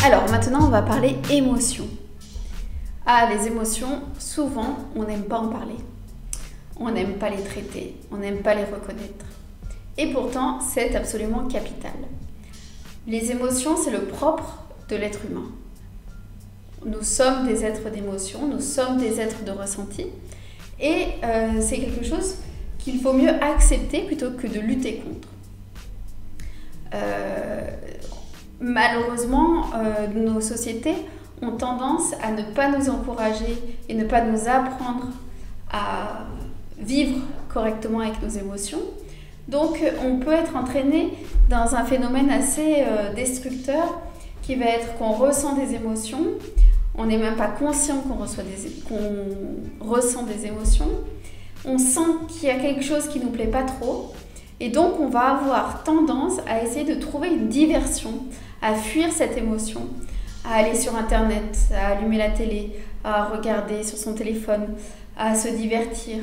Alors maintenant, on va parler émotions. Ah, les émotions, souvent, on n'aime pas en parler. On n'aime pas les traiter, on n'aime pas les reconnaître. Et pourtant, c'est absolument capital. Les émotions, c'est le propre de l'être humain. Nous sommes des êtres d'émotion, nous sommes des êtres de ressenti. Et c'est quelque chose qu'il faut mieux accepter plutôt que de lutter contre. Malheureusement, nos sociétés ont tendance à ne pas nous encourager et ne pas nous apprendre à vivre correctement avec nos émotions. Donc, on peut être entraîné dans un phénomène assez destructeur qui va être qu'on ressent des émotions, on n'est même pas conscient qu'on ressent des émotions, on sent qu'il y a quelque chose qui ne nous plaît pas trop, et donc on va avoir tendance à essayer de trouver une diversion, à fuir cette émotion, à aller sur internet, à allumer la télé, à regarder sur son téléphone, à se divertir,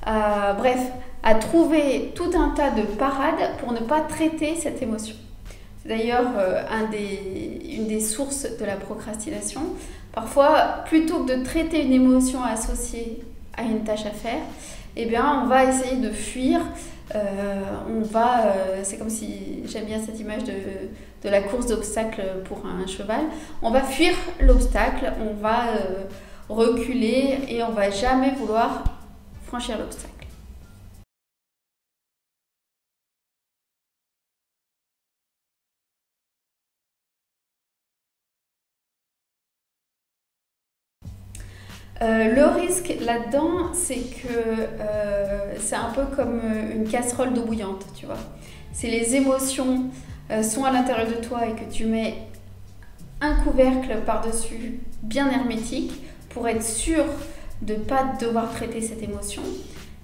bref, à trouver tout un tas de parades pour ne pas traiter cette émotion. C'est d'ailleurs une des sources de la procrastination. Parfois, plutôt que de traiter une émotion associée à une tâche à faire, eh bien, on va essayer de fuir. C'est comme si, j'aime bien cette image de la course d'obstacles pour un cheval. On va fuir l'obstacle, on va reculer et on va jamais vouloir franchir l'obstacle. Le risque là-dedans, c'est que c'est un peu comme une casserole d'eau bouillante, tu vois. Si les émotions sont à l'intérieur de toi et que tu mets un couvercle par-dessus bien hermétique pour être sûr de ne pas devoir traiter cette émotion,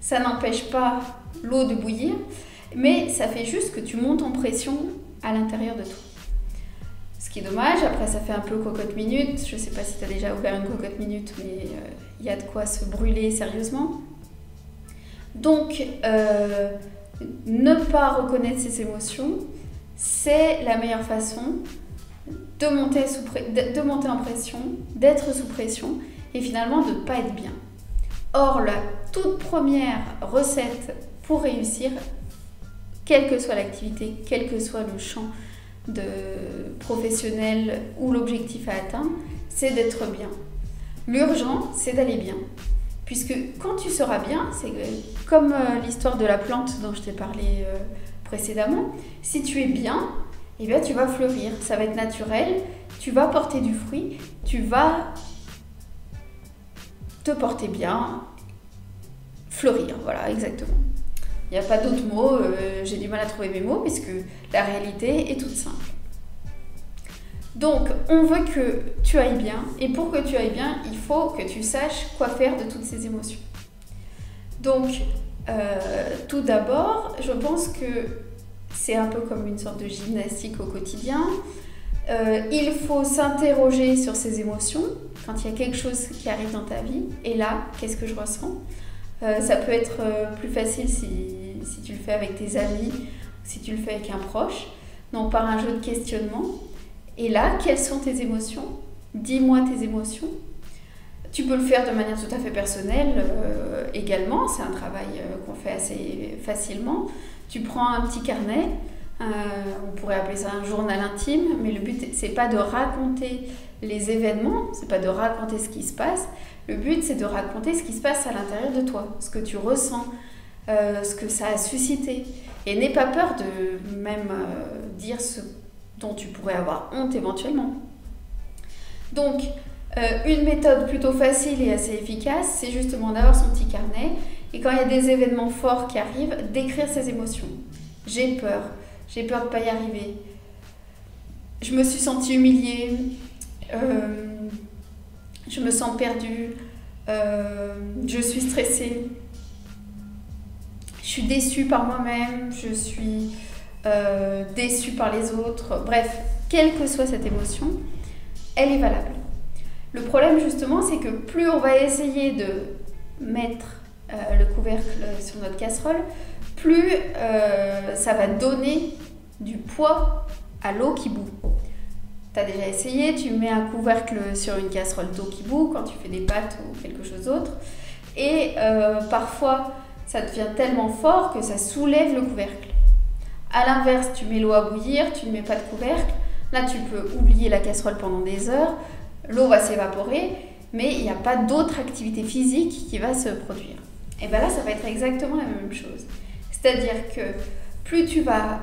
ça n'empêche pas l'eau de bouillir, mais ça fait juste que tu montes en pression à l'intérieur de toi. Ce qui est dommage, après ça fait un peu cocotte minute, je ne sais pas si tu as déjà ouvert une cocotte minute, mais il y a de quoi se brûler sérieusement. Donc, ne pas reconnaître ses émotions, c'est la meilleure façon de monter en pression, d'être sous pression et finalement de ne pas être bien. Or, la toute première recette pour réussir, quelle que soit l'activité, quel que soit le champ professionnel ou l'objectif à atteindre, c'est d'être bien. L'urgent, c'est d'aller bien. Puisque quand tu seras bien, c'est comme l'histoire de la plante dont je t'ai parlé précédemment, si tu es bien, eh bien, tu vas fleurir, ça va être naturel, tu vas porter du fruit, tu vas te porter bien, fleurir, voilà, exactement. Il n'y a pas d'autres mots, j'ai du mal à trouver mes mots puisque la réalité est toute simple. Donc, on veut que tu ailles bien et pour que tu ailles bien, il faut que tu saches quoi faire de toutes ces émotions. Donc, tout d'abord, je pense que c'est un peu comme une sorte de gymnastique au quotidien. Il faut s'interroger sur ses émotions quand il y a quelque chose qui arrive dans ta vie. Et là, qu'est-ce que je ressens ? Ça peut être plus facile si tu le fais avec tes amis, si tu le fais avec un proche, donc par un jeu de questionnement. Et là, quelles sont tes émotions ? Dis-moi tes émotions. Tu peux le faire de manière tout à fait personnelle également, c'est un travail qu'on fait assez facilement. Tu prends un petit carnet, on pourrait appeler ça un journal intime, mais le but, c'est pas de raconter les événements, c'est pas de raconter ce qui se passe. Le but, c'est de raconter ce qui se passe à l'intérieur de toi, ce que tu ressens, ce que ça a suscité. Et n'aie pas peur de même dire ce dont tu pourrais avoir honte éventuellement. Donc, une méthode plutôt facile et assez efficace, c'est justement d'avoir son petit carnet et quand il y a des événements forts qui arrivent, d'écrire ses émotions. J'ai peur de ne pas y arriver. Je me suis sentie humiliée. Je me sens perdue, je suis stressée, je suis déçue par moi-même, je suis déçue par les autres. Bref, quelle que soit cette émotion, elle est valable. Le problème justement, c'est que plus on va essayer de mettre le couvercle sur notre casserole, plus ça va donner du poids à l'eau qui bout. Tu as déjà essayé, tu mets un couvercle sur une casserole d'eau qui bout quand tu fais des pâtes ou quelque chose d'autre. Et parfois, ça devient tellement fort que ça soulève le couvercle. À l'inverse, tu mets l'eau à bouillir, tu ne mets pas de couvercle. Là, tu peux oublier la casserole pendant des heures. L'eau va s'évaporer, mais il n'y a pas d'autre activité physique qui va se produire. Et bien là, ça va être exactement la même chose. C'est-à-dire que plus tu vas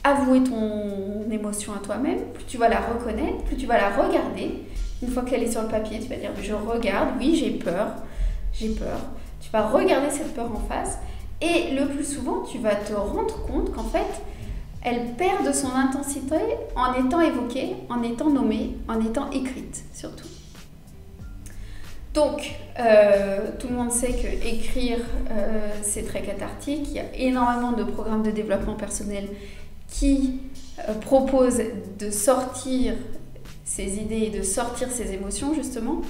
avouer ton émotion à toi-même, plus tu vas la reconnaître, plus tu vas la regarder. Une fois qu'elle est sur le papier, tu vas dire « je regarde, oui j'ai peur. » Tu vas regarder cette peur en face et le plus souvent, tu vas te rendre compte qu'en fait, elle perd de son intensité en étant évoquée, en étant nommée, en étant écrite surtout. Donc, tout le monde sait que écrire, c'est très cathartique. Il y a énormément de programmes de développement personnel qui proposent de sortir ses idées et de sortir ses émotions, justement.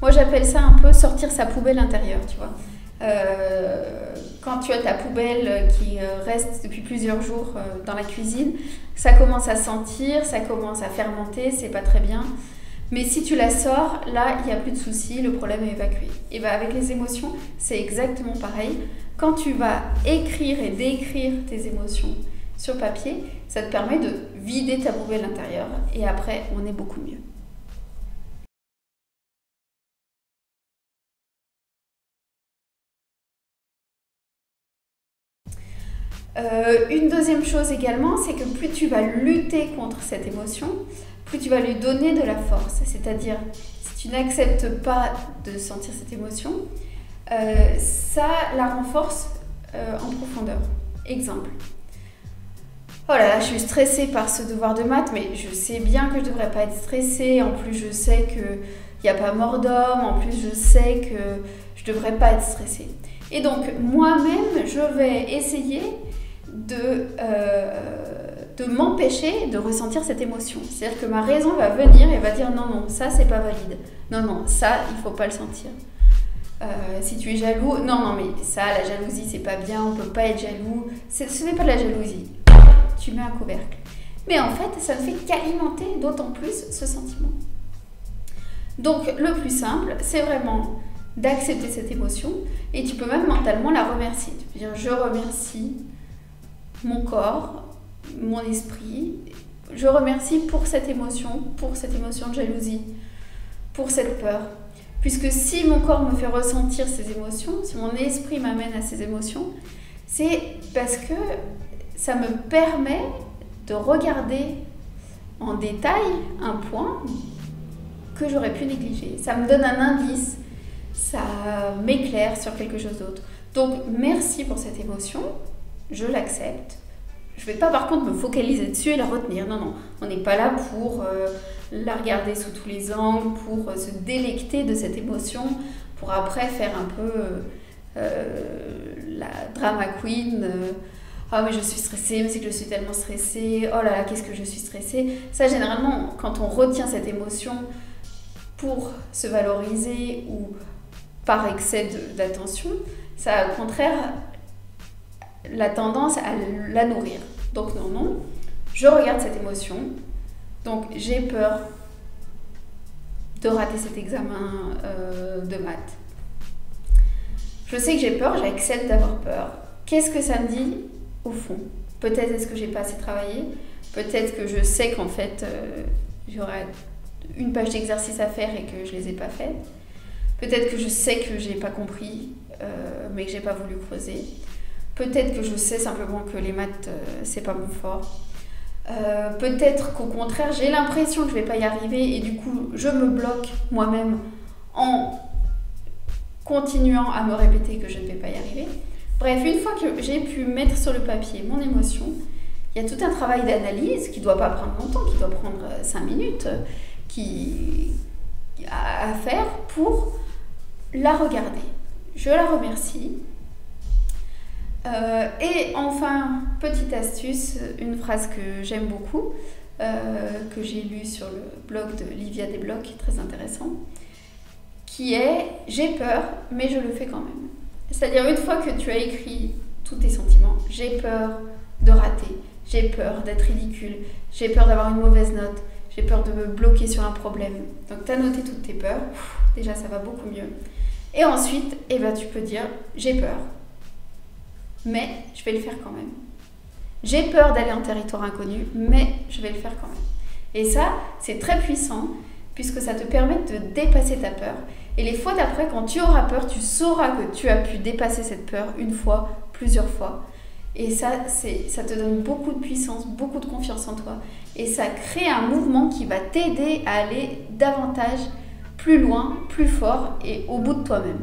Moi, j'appelle ça un peu sortir sa poubelle intérieure, tu vois. Quand tu as ta poubelle qui reste depuis plusieurs jours dans la cuisine, ça commence à sentir, ça commence à fermenter, c'est pas très bien. Mais si tu la sors, là, il n'y a plus de souci, le problème est évacué. Et bien avec les émotions, c'est exactement pareil. Quand tu vas écrire et décrire tes émotions sur papier, ça te permet de vider ta poubelle intérieure et après, on est beaucoup mieux. Une deuxième chose également, c'est que plus tu vas lutter contre cette émotion, plus tu vas lui donner de la force. C'est-à-dire, si tu n'acceptes pas de sentir cette émotion, ça la renforce en profondeur. Exemple. Oh là là, je suis stressée par ce devoir de maths, mais je sais bien que je ne devrais pas être stressée. En plus, je sais qu'il n'y a pas mort d'homme. En plus, je sais que je ne devrais pas être stressée. Et donc, moi-même, je vais essayer de m'empêcher de ressentir cette émotion. C'est-à-dire que ma raison va venir et va dire non, non, ça c'est pas valide. Non, non, ça il faut pas le sentir. Si tu es jaloux, non, non, mais ça, la jalousie c'est pas bien, on peut pas être jaloux. Ce n'est pas de la jalousie. Tu mets un couvercle. Mais en fait, ça ne fait qu'alimenter d'autant plus ce sentiment. Donc, le plus simple, c'est vraiment d'accepter cette émotion et tu peux même mentalement la remercier. Tu peux dire je remercie mon corps, mon esprit, je remercie pour cette émotion de jalousie, pour cette peur. Puisque si mon corps me fait ressentir ces émotions, si mon esprit m'amène à ces émotions, c'est parce que ça me permet de regarder en détail un point que j'aurais pu négliger. Ça me donne un indice, ça m'éclaire sur quelque chose d'autre. Donc merci pour cette émotion, je l'accepte. Je ne vais pas par contre me focaliser dessus et la retenir. Non, non, on n'est pas là pour la regarder sous tous les angles, pour se délecter de cette émotion, pour après faire un peu la drama queen. Ah mais je suis stressée, mais c'est que je suis tellement stressée. Oh là là, qu'est-ce que je suis stressée. Ça, généralement, quand on retient cette émotion pour se valoriser ou par excès d'attention, ça a au contraire la tendance à la nourrir. Donc non, non, je regarde cette émotion. Donc j'ai peur de rater cet examen de maths. Je sais que j'ai peur, j'accepte d'avoir peur. Qu'est-ce que ça me dit au fond? Peut-être est-ce que j'ai pas assez travaillé? Peut-être que je sais qu'en fait j'aurai une page d'exercice à faire et que je les ai pas faites. Peut-être que je sais que j'ai pas compris mais que j'ai pas voulu creuser. Peut-être que je sais simplement que les maths, c'est pas mon fort. Peut-être qu'au contraire, j'ai l'impression que je vais pas y arriver et du coup, je me bloque moi-même en continuant à me répéter que je ne vais pas y arriver. Bref, une fois que j'ai pu mettre sur le papier mon émotion, il y a tout un travail d'analyse qui ne doit pas prendre longtemps, qui doit prendre 5 minutes, à faire pour la regarder. Je la remercie. Et enfin, petite astuce, une phrase que j'aime beaucoup, que j'ai lue sur le blog de Livia Desblocs, qui est très intéressant, qui est « J'ai peur, mais je le fais quand même ». C'est-à-dire, une fois que tu as écrit tous tes sentiments, j'ai peur de rater, j'ai peur d'être ridicule, j'ai peur d'avoir une mauvaise note, j'ai peur de me bloquer sur un problème. Donc tu as noté toutes tes peurs, déjà ça va beaucoup mieux. Et ensuite, eh ben, tu peux dire j'ai peur, mais je vais le faire quand même. J'ai peur d'aller en territoire inconnu, mais je vais le faire quand même. Et ça, c'est très puissant puisque ça te permet de dépasser ta peur. Et les fois d'après, quand tu auras peur, tu sauras que tu as pu dépasser cette peur une fois, plusieurs fois. Et ça te donne beaucoup de puissance, beaucoup de confiance en toi. Et ça crée un mouvement qui va t'aider à aller davantage plus loin, plus fort et au bout de toi-même.